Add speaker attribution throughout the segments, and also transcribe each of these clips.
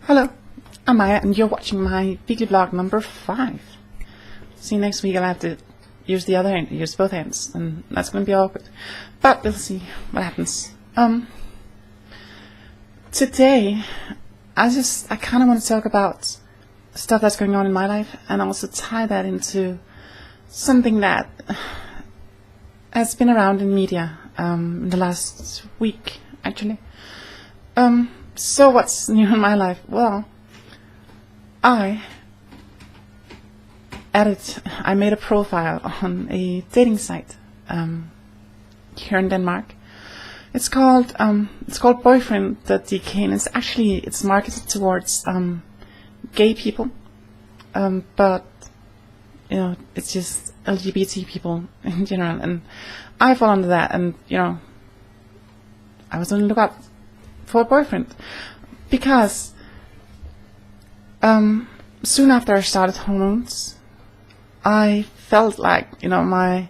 Speaker 1: Hello, I'm Maya and you're watching my weekly vlog number 5. See, next week I'll have to use the other hand, use both hands, and that's going to be awkward. But we'll see what happens. Today, I kind of want to talk about stuff that's going on in my life and also tie that into something that has been around in media in the last week, actually. So what's new in my life? Well, I made a profile on a dating site here in Denmark. It's called Boyfriend.dk, and it's marketed towards gay people, but you know, it's just LGBT people in general, and I fall under that, and you know, I was on the lookout for a boyfriend because soon after I started hormones, I felt like, you know, my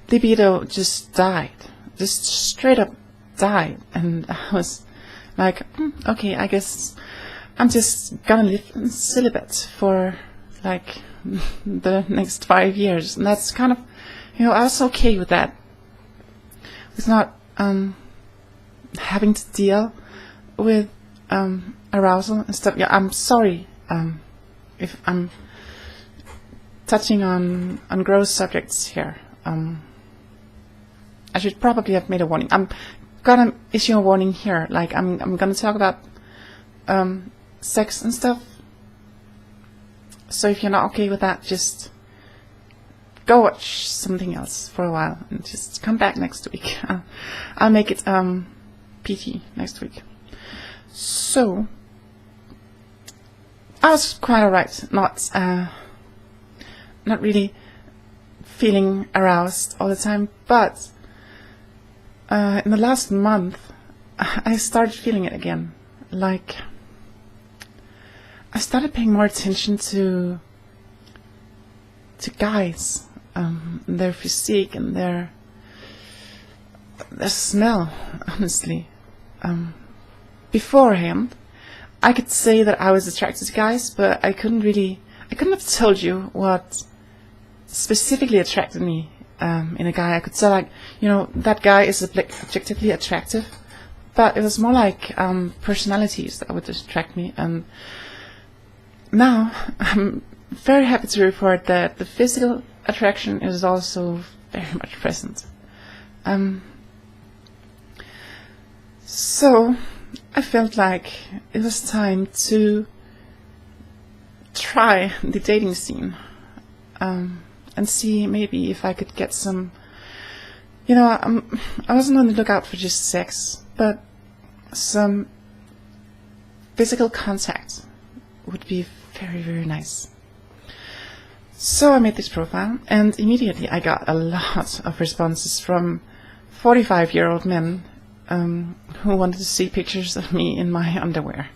Speaker 1: libido just died, just straight up died, and I was like, okay, I guess I'm just gonna live in celibate for like the next 5 years, and that's kind of, you know, I was okay with that. It's not having to deal with arousal and stuff. Yeah, I'm sorry if I'm touching on gross subjects here. I should probably have made a warning. I'm gonna issue a warning here. Like I'm gonna talk about sex and stuff. So if you're not okay with that, just go watch something else for a while and just come back next week. I'll make it PT next week. So I was quite alright, not really feeling aroused all the time, but in the last month I started feeling it again. Like I started paying more attention to guys, their physique and their smell, honestly. Beforehand, I could say that I was attracted to guys, but I couldn't have told you what specifically attracted me in a guy. I could say, like, you know, that guy is objectively attractive, but it was more like personalities that would attract me. And now I'm very happy to report that the physical attraction is also very much present. So I felt like it was time to try the dating scene and see maybe if I could get some, you know, I wasn't on the lookout for just sex, but some physical contact would be very, very nice. So I made this profile, and immediately I got a lot of responses from 45-year-old men who wanted to see pictures of me in my underwear,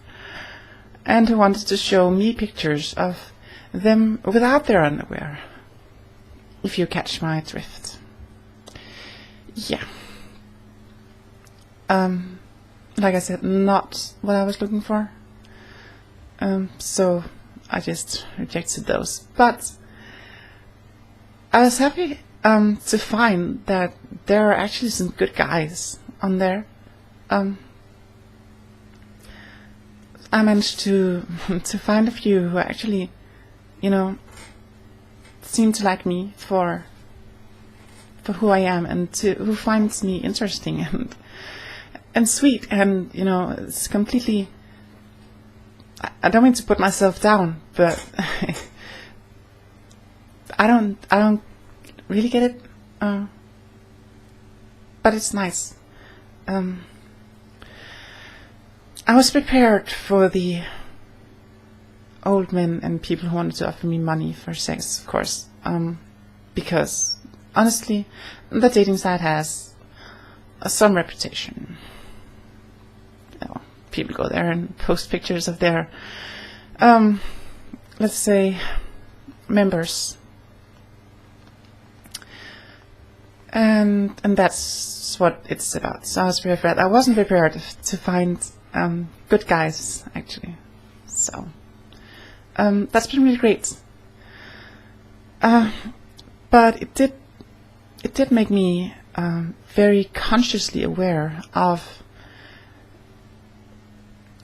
Speaker 1: and who wanted to show me pictures of them without their underwear, if you catch my drift. Yeah. Like I said, not what I was looking for. So I just rejected those. But I was happy to find that there are actually some good guys on there. I managed to find a few who actually, you know, seem to like me for who I am, and who finds me interesting and sweet, and you know, it's completely. I don't mean to put myself down, but I don't really get it. But it's nice. I was prepared for the old men and people who wanted to offer me money for sex, of course, because honestly, the dating site has some reputation. You know, people go there and post pictures of their, let's say, members, and that's what it's about. So I was prepared. I wasn't prepared to find good guys, actually. So that's been really great. But it did make me very consciously aware of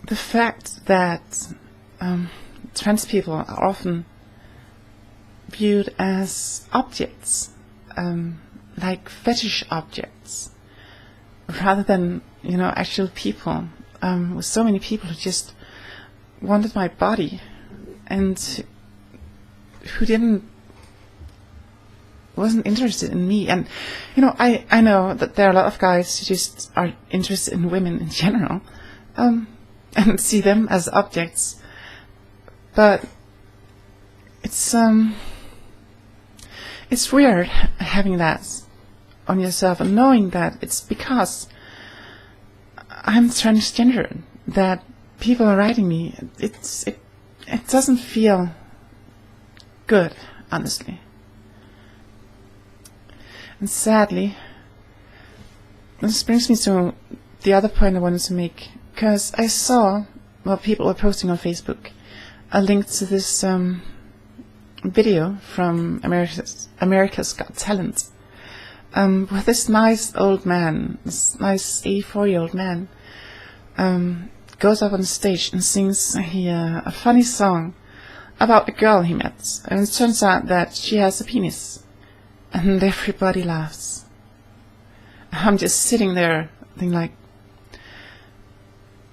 Speaker 1: the fact that trans people are often viewed as objects, like fetish objects, rather than, you know, actual people. With so many people who just wanted my body and who wasn't interested in me. And, you know, I know that there are a lot of guys who just are interested in women in general, and see them as objects. But it's weird having that on yourself and knowing that it's because I'm transgender that people are writing me. It doesn't feel good, honestly. And sadly, this brings me to the other point I wanted to make, because I saw, well, people were posting on Facebook a link to this video from America's Got Talent, with this nice old man, this nice 84-year-old man, goes up on stage and sings a funny song about a girl he met, and it turns out that she has a penis, and everybody laughs. I'm just sitting there thinking, like,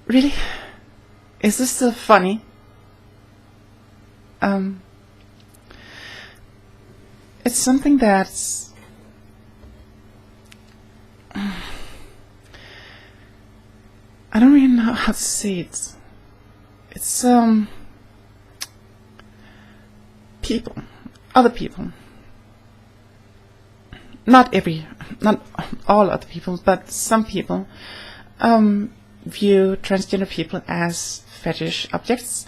Speaker 1: really? Is this still funny? It's something that's I don't really know how to say it. It's people, other people. Not all other people, but some people view transgender people as fetish objects.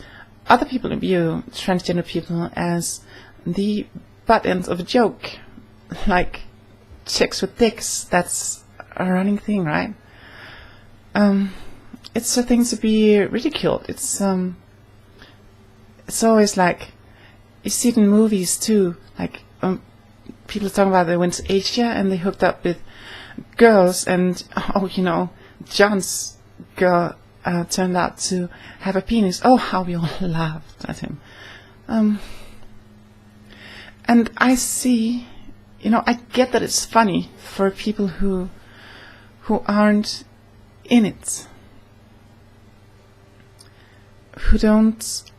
Speaker 1: Other people view transgender people as the butt end of a joke, like chicks with dicks. That's a running thing, right? It's a thing to be ridiculed. It's always like, you see it in movies too, like people talking about they went to Asia and they hooked up with girls, and oh, you know, John's girl turned out to have a penis. Oh, how we all laughed at him. And I see, you know, I get that it's funny for people who aren't in it, who don't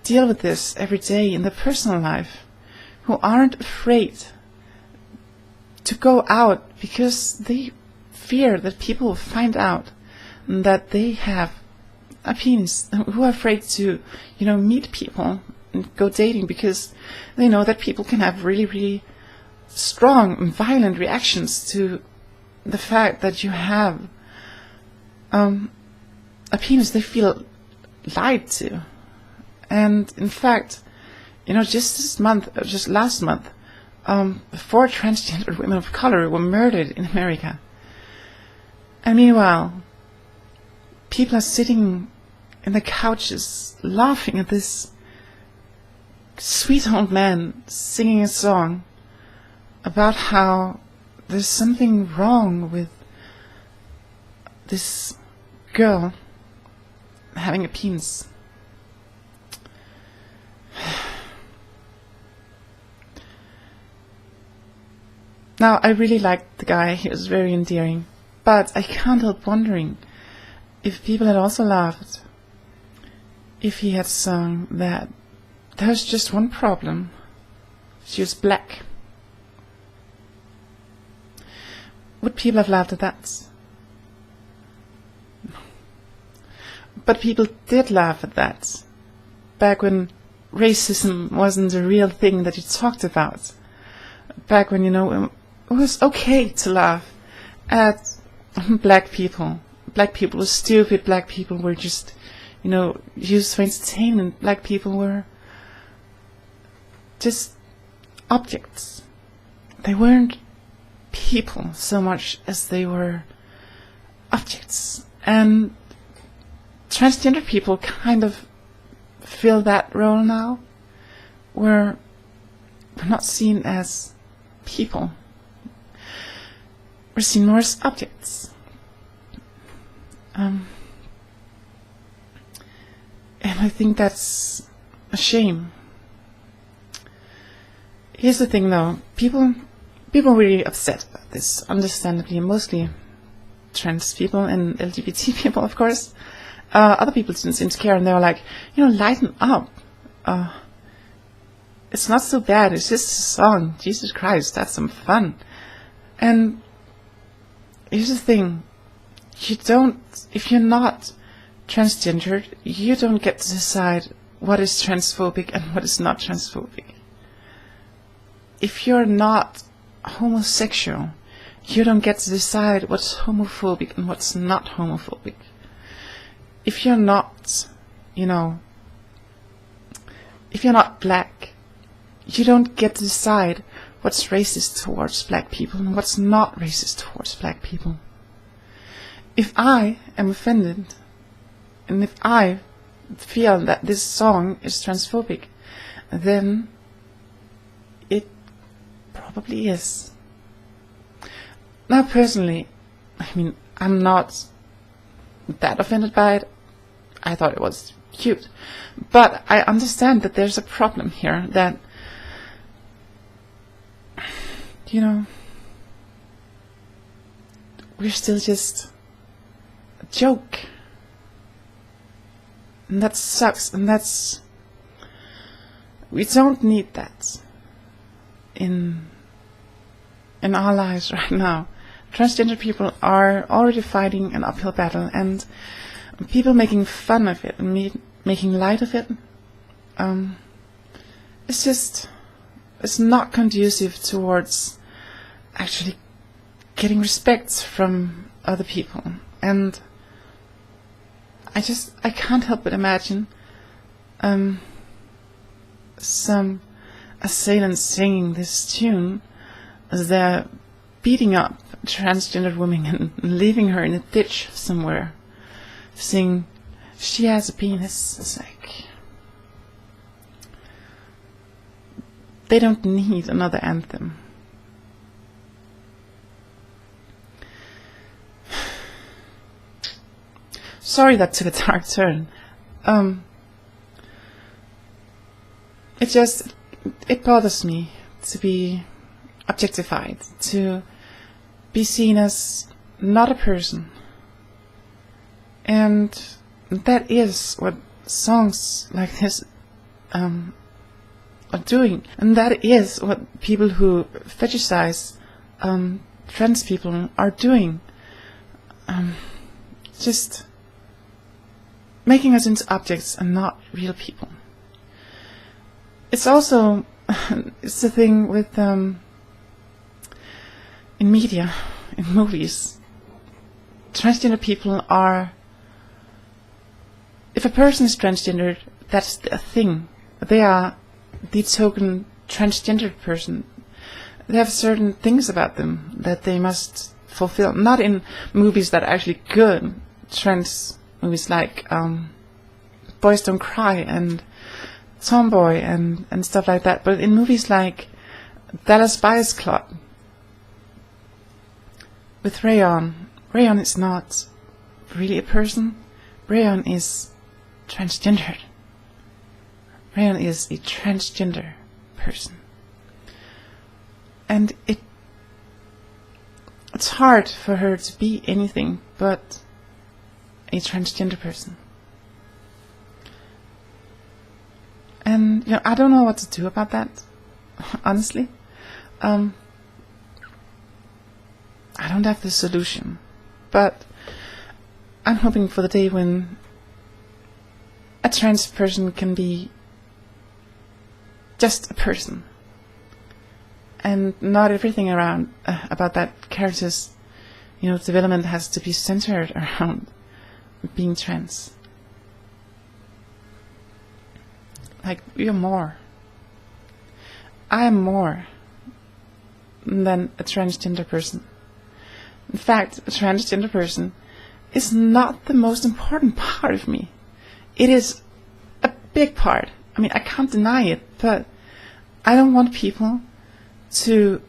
Speaker 1: deal with this every day in their personal life, who aren't afraid to go out because they fear that people will find out that they have a penis, who are afraid to, you know, meet people and go dating because they know that people can have really, really strong and violent reactions to the fact that you have a penis they feel lied to. And in fact, you know, just last month, 4 transgender women of color were murdered in America. And meanwhile, people are sitting in the couches laughing at this sweet old man singing a song about how there's something wrong with this girl having a penis. Now, I really liked the guy, he was very endearing, but I can't help wondering if people had also laughed if he had sung that there's just one problem, she was black. Would people have laughed at that? But people did laugh at that back when racism wasn't a real thing that you talked about. Back when, you know, it was okay to laugh at black people. Black people were stupid, black people were just, you know, used for entertainment. Black people were just objects. They weren't people so much as they were objects. And transgender people kind of fill that role now, where we're not seen as people. We're seen more as objects. And I think that's a shame. Here's the thing though, people are really upset about this, understandably, mostly trans people and LGBT people, of course. Other people didn't seem to care, and they were like, lighten up. It's not so bad, it's just a song. Jesus Christ, that's some fun. And here's the thing, if you're not transgendered, you don't get to decide what is transphobic and what is not transphobic. If you're not homosexual, you don't get to decide what's homophobic and what's not homophobic. If you're not, if you're not black, you don't get to decide what's racist towards black people and what's not racist towards black people. If I am offended, and if I feel that this song is transphobic, then it probably is. Now personally, I'm not that offended by it. I thought it was cute. But I understand that there's a problem here, that we're still just a joke. And that sucks, and we don't need that in our lives right now. Transgender people are already fighting an uphill battle, and people making fun of it and making light of it, it's not conducive towards actually getting respect from other people. And I can't help but imagine some assailants singing this tune as they're beating up a transgender woman and leaving her in a ditch somewhere, sing, "She has a penis." It's like, they don't need another anthem. Sorry that took a dark turn. It bothers me to be objectified, to be seen as not a person. And that is what songs like this are doing. And that is what people who fetishize trans people are doing. Just making us into objects and not real people. It's also it's the thing with in media, in movies. Transgender people are, if a person is transgender, that's a thing. They are the token transgendered person. They have certain things about them that they must fulfill. Not in movies that are actually good trans movies like Boys Don't Cry and Tomboy and stuff like that, but in movies like Dallas Buyers Club with Rayon. Rayon is not really a person. Rayon is transgendered. Rayon is a transgender person. And it's hard for her to be anything but a transgender person. And I don't know what to do about that, honestly. I don't have the solution, but I'm hoping for the day when a trans person can be just a person, and not everything around about that character's development has to be centered around being trans. Like, you're more. I am more than a transgender person. In fact, a transgender person is not the most important part of me. It is a big part. I mean, I can't deny it, but I don't want people to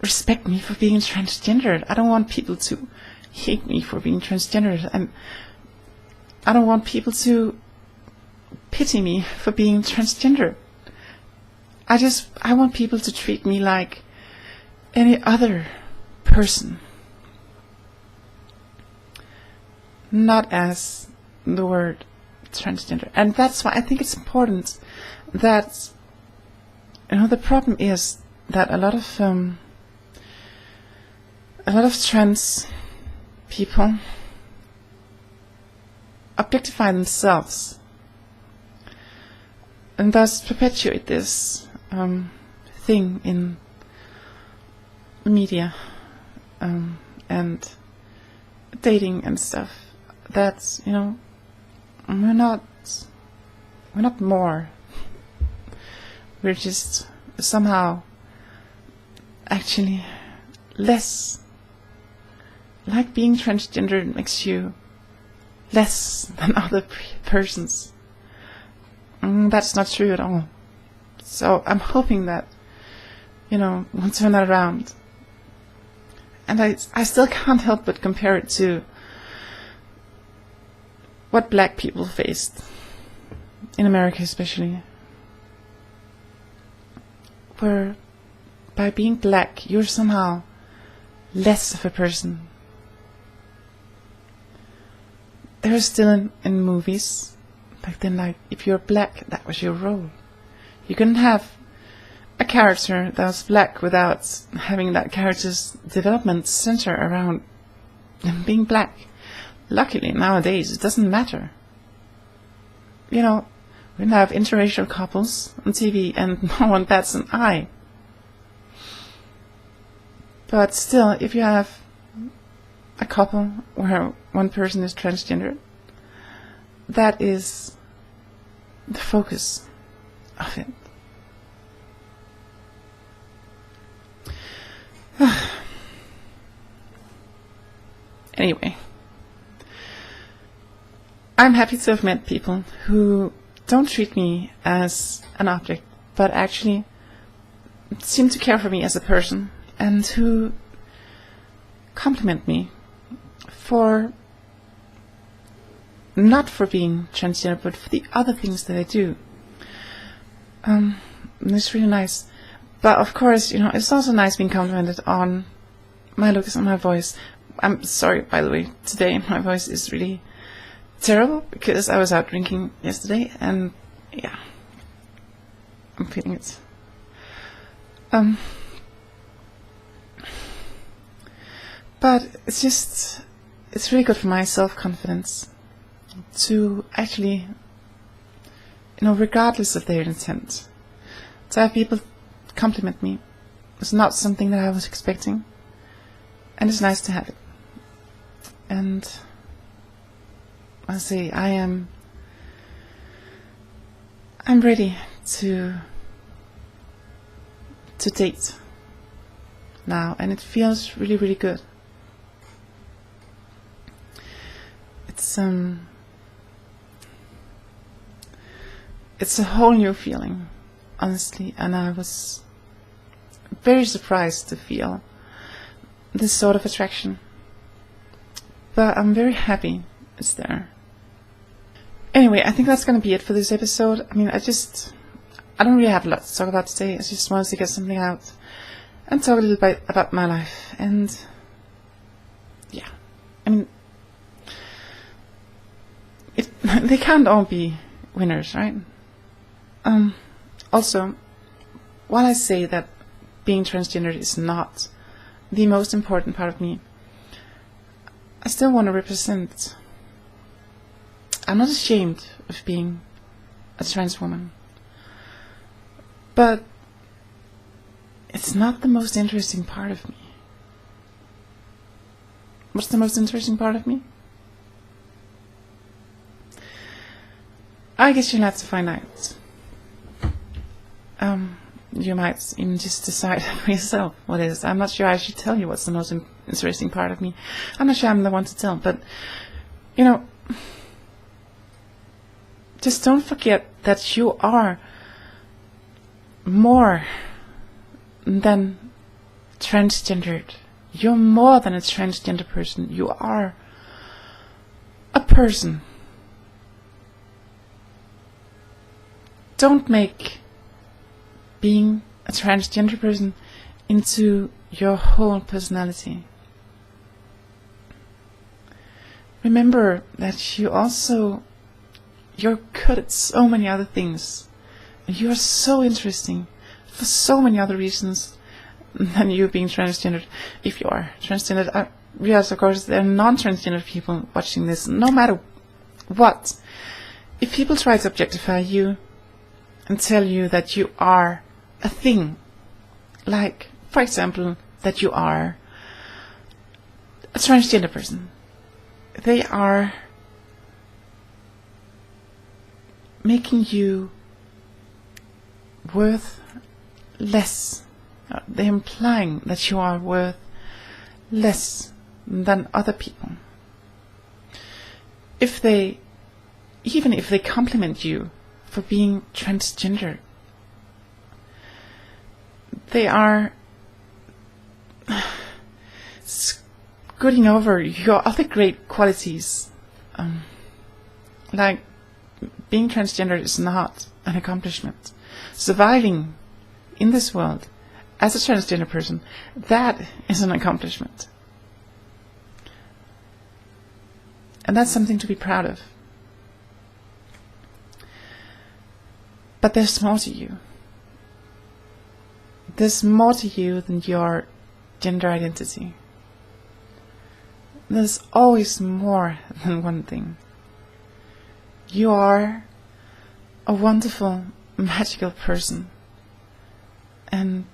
Speaker 1: respect me for being transgendered. I don't want people to hate me for being transgendered, and I don't want people to pity me for being transgender. I want people to treat me like any other person, not as the word transgender. And that's why I think it's important that, the problem is that a lot of trans people objectify themselves and thus perpetuate this thing in media and dating and stuff. That's, we're not more. We're just somehow actually less. Like being transgender makes you less than other persons. That's not true at all. So I'm hoping that, we'll turn that around. And I still can't help but compare it to what black people faced, in America especially, where by being black you're somehow less of a person. There is still in movies back then, like, if you're black, that was your role. You couldn't have a character that was black without having that character's development center around them being black. Luckily, nowadays, it doesn't matter. We can have interracial couples on TV and no one bats an eye. But still, if you have a couple where one person is transgender, that is the focus of it. Anyway, I'm happy to have met people who don't treat me as an object, but actually seem to care for me as a person, and who compliment me for not for being transgender, but for the other things that I do. It's really nice. But of course, it's also nice being complimented on my looks and my voice. I'm sorry, by the way, today my voice is really terrible because I was out drinking yesterday, and yeah, I'm feeling it. But it's really good for my self-confidence to actually, regardless of their intent, to have people compliment me. It's not something that I was expecting, and it's nice to have it. And I say I'm ready to date now, and it feels really, really good. It's a whole new feeling, honestly, and I was very surprised to feel this sort of attraction. But I'm very happy it's there. Anyway, I think that's going to be it for this episode. I mean, I don't really have a lot to talk about today. I just wanted to get something out and talk a little bit about my life. And yeah, I mean, they can't all be winners, right? Also, while I say that being transgender is not the most important part of me, I still want to represent. I'm not ashamed of being a trans woman, but it's not the most interesting part of me. What's the most interesting part of me? I guess you'll have to find out. You might even just decide for yourself what it is. I'm not sure I should tell you what's the most interesting part of me. I'm not sure I'm the one to tell, but, you know, just don't forget that you are more than transgendered. You're more than a transgender person. You are a person. Don't make being a transgender person into your whole personality. Remember that you're good at so many other things. And you are so interesting for so many other reasons than you being transgendered. If you are transgendered, yes, of course, there are non-transgender people watching this. No matter what, if people try to objectify you and tell you that you are a thing, like, for example, that you are a transgender person, they are making you worth less. They're implying that you are worth less than other people. Even if they compliment you for being transgender, they are scooting over your other great qualities. Like, being transgender is not an accomplishment. Surviving in this world as a transgender person, that is an accomplishment. And that's something to be proud of. But there's more to you. There's more to you than your gender identity. There's always more than one thing. You are a wonderful, magical person. And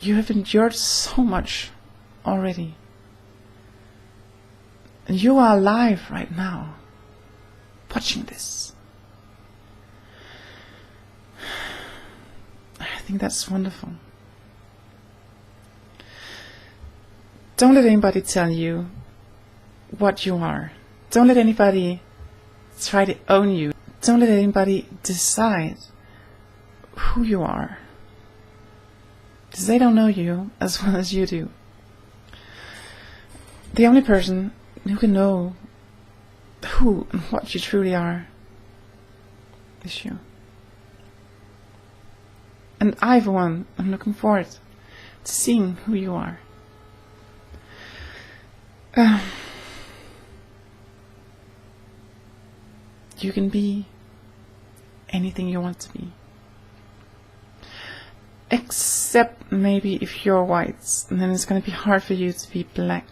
Speaker 1: you have endured so much already. And you are alive right now, watching this. I think that's wonderful. Don't let anybody tell you what you are. Don't let anybody try to own you. Don't let anybody decide who you are. Because they don't know you as well as you do. The only person who can know who and what you truly are is you. And I, for one, am looking forward to seeing who you are. You can be anything you want to be. Except maybe if you're white, and then it's going to be hard for you to be black.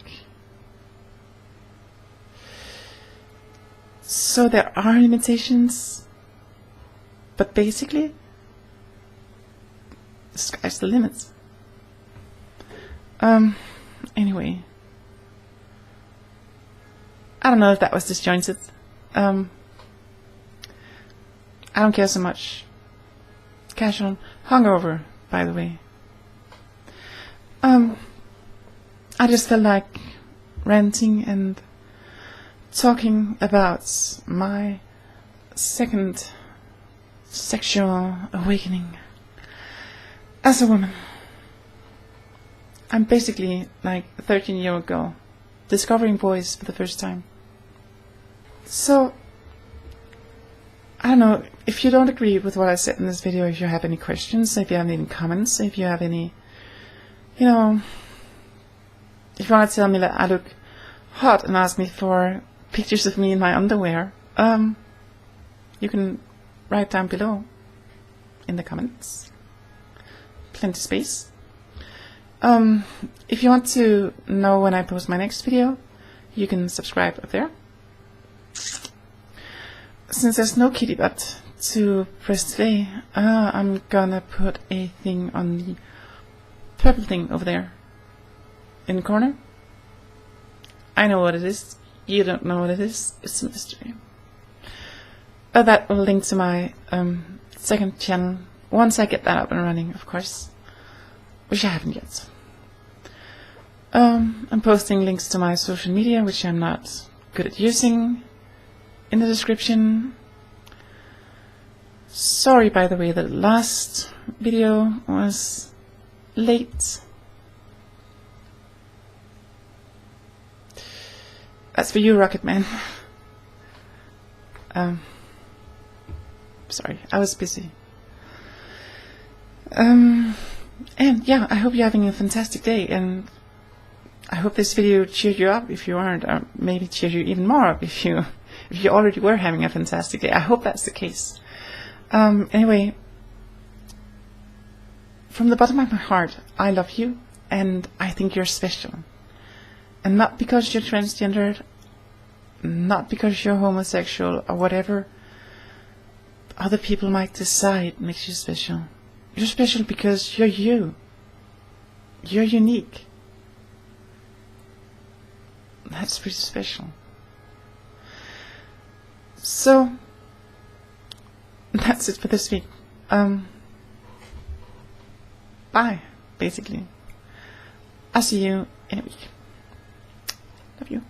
Speaker 1: So there are limitations, but basically, the sky's the limit. Anyway, I don't know if that was disjointed. I don't care so much. Casual hungover, by the way. I just felt like ranting and talking about my second sexual awakening as a woman. I'm basically like a 13-year-old girl discovering boys for the first time. So, I don't know, if you don't agree with what I said in this video, if you have any questions, if you have any comments, if you have any, if you want to tell me that I look hot and ask me for pictures of me in my underwear, you can write down below in the comments. Plenty space. If you want to know when I post my next video, you can subscribe up there. Since there's no kitty butt to press today, I'm gonna put a thing on the purple thing over there in the corner. I know what it is. You don't know what it is. It's a mystery. That will link to my second channel once I get that up and running, of course, which I haven't yet. I'm posting links to my social media, which I'm not good at using, in the description. Sorry, by the way, the last video was late. That's for you, Rocket Man. Sorry, I was busy. And yeah, I hope you're having a fantastic day, and I hope this video cheered you up if you aren't, or maybe cheered you even more up if you already were having a fantastic day. I hope that's the case. Anyway, from the bottom of my heart, I love you, and I think you're special. And not because you're transgendered, not because you're homosexual or whatever other people might decide makes you special. You're special because you're you. You're unique. That's pretty special. So, that's it for this week. Bye, basically. I'll see you in a week. Love you.